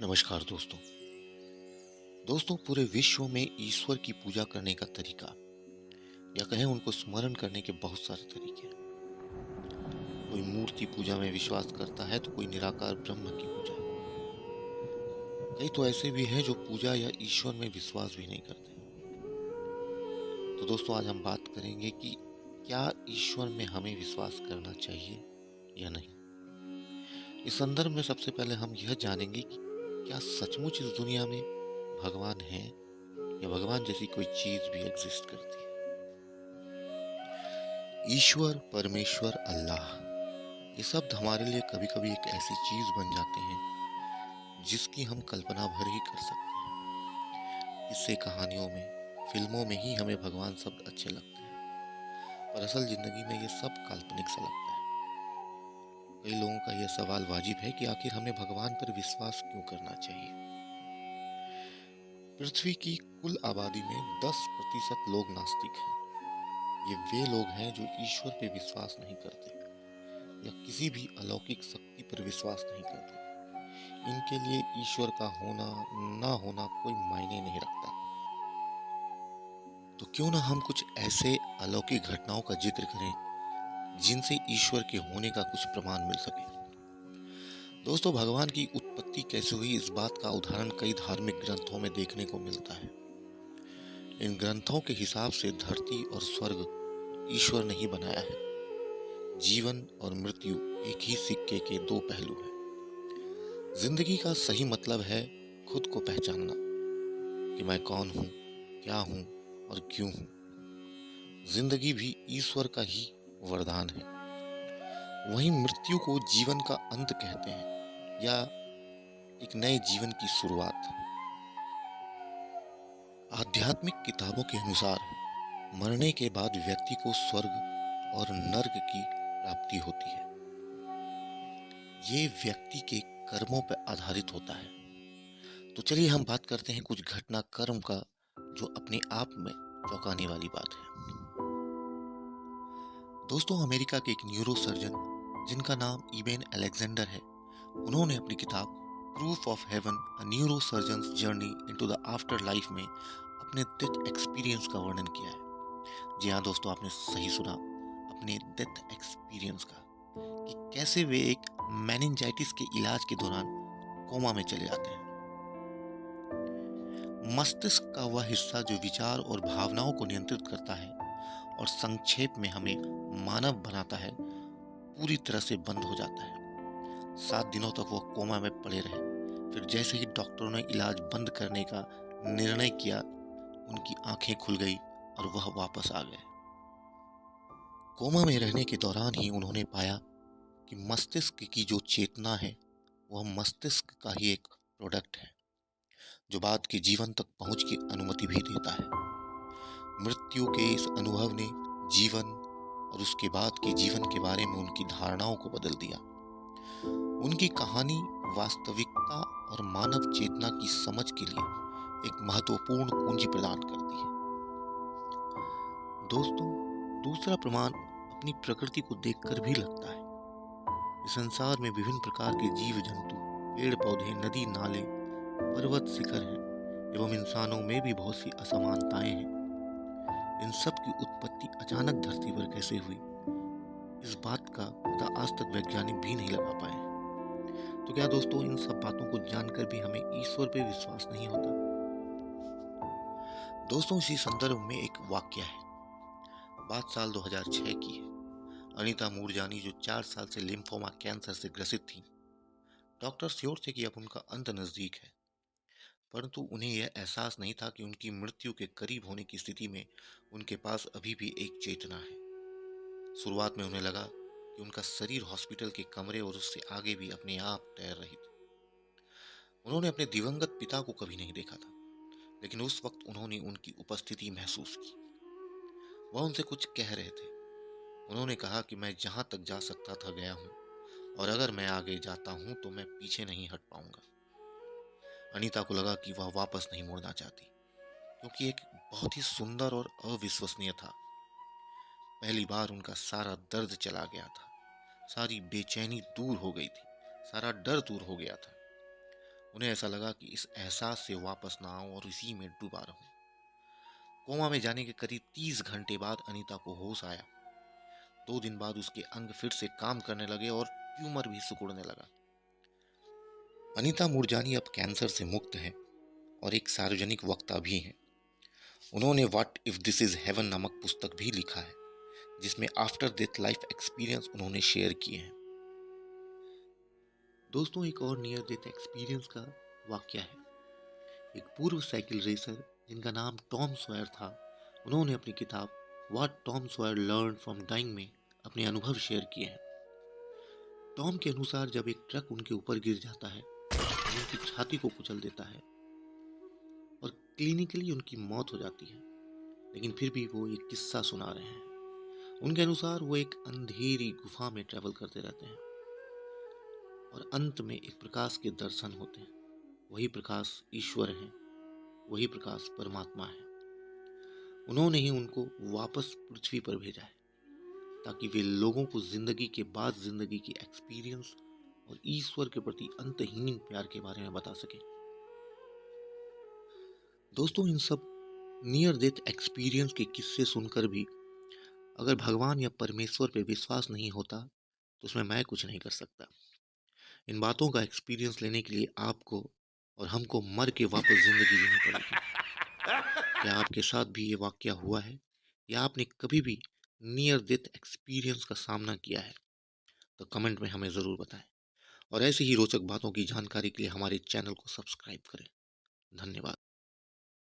नमस्कार दोस्तों। पूरे विश्व में ईश्वर की पूजा करने का तरीका या कहें उनको स्मरण करने के बहुत सारे तरीके हैं। कोई मूर्ति पूजा में विश्वास करता है तो कोई निराकार ब्रह्म की पूजा। कई तो ऐसे भी हैं जो पूजा या ईश्वर में विश्वास भी नहीं करते। तो दोस्तों, आज हम बात करेंगे कि क्या ईश्वर में हमें विश्वास करना चाहिए या नहीं। इस संदर्भ में सबसे पहले हम यह जानेंगे कि क्या सचमुच इस दुनिया में भगवान है या भगवान जैसी कोई चीज भी एग्जिस्ट करती है। ईश्वर, परमेश्वर, अल्लाह, ये शब्द हमारे लिए कभी कभी एक ऐसी चीज बन जाते हैं जिसकी हम कल्पना भर ही कर सकते हैं। किस्से कहानियों में, फिल्मों में ही हमें भगवान शब्द अच्छे लगते हैं, पर असल जिंदगी में ये सब काल्पनिक सा लगता है। कई लोगों का यह सवाल वाजिब है कि आखिर हमें भगवान पर विश्वास क्यों करना चाहिए। पृथ्वी की कुल आबादी में 10% लोग नास्तिक हैं। ये वे लोग हैं जो ईश्वर पे विश्वास नहीं करते या किसी भी अलौकिक शक्ति पर विश्वास नहीं करते। इनके लिए ईश्वर का होना ना होना कोई मायने नहीं रखता। तो क्यों ना हम कुछ ऐसे अलौकिक घटनाओं का जिक्र करें जिनसे ईश्वर के होने का कुछ प्रमाण मिल सके। दोस्तों, भगवान की उत्पत्ति कैसे हुई, इस बात का उदाहरण कई धार्मिक ग्रंथों में देखने को मिलता है। इन ग्रंथों के हिसाब से धरती और स्वर्ग ईश्वर ने ही बनाया है। जीवन और मृत्यु एक ही सिक्के के दो पहलू हैं। जिंदगी का सही मतलब है खुद को पहचानना कि मैं कौन हूँ, क्या हूँ और क्यों हूँ। जिंदगी भी ईश्वर का ही वरदान है। वहीं मृत्यु को जीवन का अंत कहते हैं या एक नए जीवन की शुरुआत। आध्यात्मिक किताबों के अनुसार मरने के बाद व्यक्ति को स्वर्ग और नर्क की प्राप्ति होती है। ये व्यक्ति के कर्मों पर आधारित होता है। तो चलिए हम बात करते हैं कुछ घटनाक्रम का जो अपने आप में चौंकाने वाली बात है। दोस्तों, अमेरिका के एक न्यूरो सर्जन जिनका नाम इबेन अलेक्जेंडर है, उन्होंने अपनी किताब proof of haven, a neuro surgeons journey into the after life में अपने डेथ एक्सपीरियंस का वर्णन किया है। जी हाँ दोस्तों, आपने सही सुना, अपने डेथ एक्सपीरियंस का, कि कैसे वे एक मेनिंजाइटिस के इलाज के दौरान कोमा में चले जाते हैं। मस्तिष्क का वह हिस्सा जो विचार और भावनाओं को नियंत्रित करता है और संक्षेप में हमें मानव बनाता है, पूरी तरह से बंद हो जाता है। 7 दिनों तक वो कोमा में पड़े रहे। फिर जैसे ही डॉक्टरों ने इलाज बंद करने का निर्णय किया, उनकी आंखें खुल गई और वह वापस आ गए। कोमा में रहने के दौरान ही उन्होंने पाया कि मस्तिष्क की जो चेतना है वह मस्तिष्क का ही एक प्रोडक्ट है जो बाद के जीवन तक पहुंच की अनुमति भी देता है। मृत्यु के इस अनुभव ने जीवन और उसके बाद के जीवन के बारे में उनकी धारणाओं को बदल दिया। उनकी कहानी वास्तविकता और मानव चेतना की समझ के लिए एक महत्वपूर्ण कुंजी प्रदान करती है। दोस्तों, दूसरा प्रमाण अपनी प्रकृति को देखकर भी लगता है। इस संसार में विभिन्न प्रकार के जीव जंतु, पेड़ पौधे, नदी नाले, पर्वत शिखर हैं एवं इंसानों में भी बहुत सी असमानताएं हैं। इन सब की उत्पत्ति अचानक धरती पर कैसे हुई, इस बात का पता आज तक वैज्ञानिक भी नहीं लगा पाए हैं। तो क्या दोस्तों, इन सब बातों को जानकर भी हमें ईश्वर पे विश्वास नहीं होता? दोस्तों, इसी संदर्भ में एक वाक्य है। बात साल 2006 की है। अनीता मूरजानी जो 4 साल से लिम्फोमा कैंसर से ग्रसित थी। डॉक्टर श्योर थे कि अब उनका अंत नजदीक है, परंतु उन्हें यह एहसास नहीं था कि उनकी मृत्यु के करीब होने की स्थिति में उनके पास अभी भी एक चेतना है। शुरुआत में उन्हें लगा कि उनका शरीर हॉस्पिटल के कमरे और उससे आगे भी अपने आप तैर रही थी। उन्होंने अपने दिवंगत पिता को कभी नहीं देखा था, लेकिन उस वक्त उन्होंने उनकी उपस्थिति महसूस की। वह उनसे कुछ कह रहे थे। उन्होंने कहा कि मैं जहां तक जा सकता था गया हूं, और अगर मैं आगे जाता हूं तो मैं पीछे नहीं हट पाऊंगा। अनीता को लगा कि वह वापस नहीं मुड़ना चाहती, क्योंकि एक बहुत ही सुंदर और अविश्वसनीय था। पहली बार उनका सारा दर्द चला गया था, सारी बेचैनी दूर हो गई थी, सारा डर दूर हो गया था। उन्हें ऐसा लगा कि इस एहसास से वापस ना आऊं और इसी में डूबा रहूं। कोमा में जाने के करीब 30 घंटे बाद अनीता को होश आया। 2 दिन बाद उसके अंग फिर से काम करने लगे और ट्यूमर भी सिकुड़ने लगा। अनीता मूरजानी अब कैंसर से मुक्त है और एक सार्वजनिक वक्ता भी हैं। उन्होंने what if this is heaven नामक पुस्तक भी लिखा है, जिसमें आफ्टर डेथ लाइफ एक्सपीरियंस उन्होंने शेयर किए हैं। दोस्तों, एक और नियर डेथ एक्सपीरियंस का वाक्य है। एक पूर्व साइकिल रेसर जिनका नाम टॉम सॉयर था, उन्होंने अपनी किताब what Tom Sawyer learn from dying में अपने अनुभव शेयर किए हैं। टॉम के अनुसार जब एक ट्रक उनके ऊपर गिर जाता है और उनकी छाती को कुचल देता है और क्लिनिकली उनकी मौत हो जाती है, लेकिन फिर भी वो एक किस्सा सुना रहे हैं। उनके अनुसार वो एक अंधेरी गुफा में ट्रेवल करते रहते हैं और अंत में एक प्रकाश के दर्शन होते हैं। वही प्रकाश ईश्वर है, वही प्रकाश परमात्मा है। उन्होंने ही उनको वापस पृथ्वी पर भेजा है ताकि वे लोगों को जिंदगी के बाद जिंदगी की एक्सपीरियंस और ईश्वर के प्रति अंतहीन प्यार के बारे में बता सके। दोस्तों, इन सब नियर डेथ एक्सपीरियंस के किस्से सुनकर भी अगर भगवान या परमेश्वर पे विश्वास नहीं होता तो उसमें मैं कुछ नहीं कर सकता। इन बातों का एक्सपीरियंस लेने के लिए आपको और हमको मर के वापस जिंदगी जीनी पड़ेगी। क्या आपके साथ भी ये वाकया हुआ है या आपने कभी भी नियर डेथ एक्सपीरियंस का सामना किया है? तो कमेंट में हमें ज़रूर बताएं और ऐसी ही रोचक बातों की जानकारी के लिए हमारे चैनल को सब्सक्राइब करें। धन्यवाद।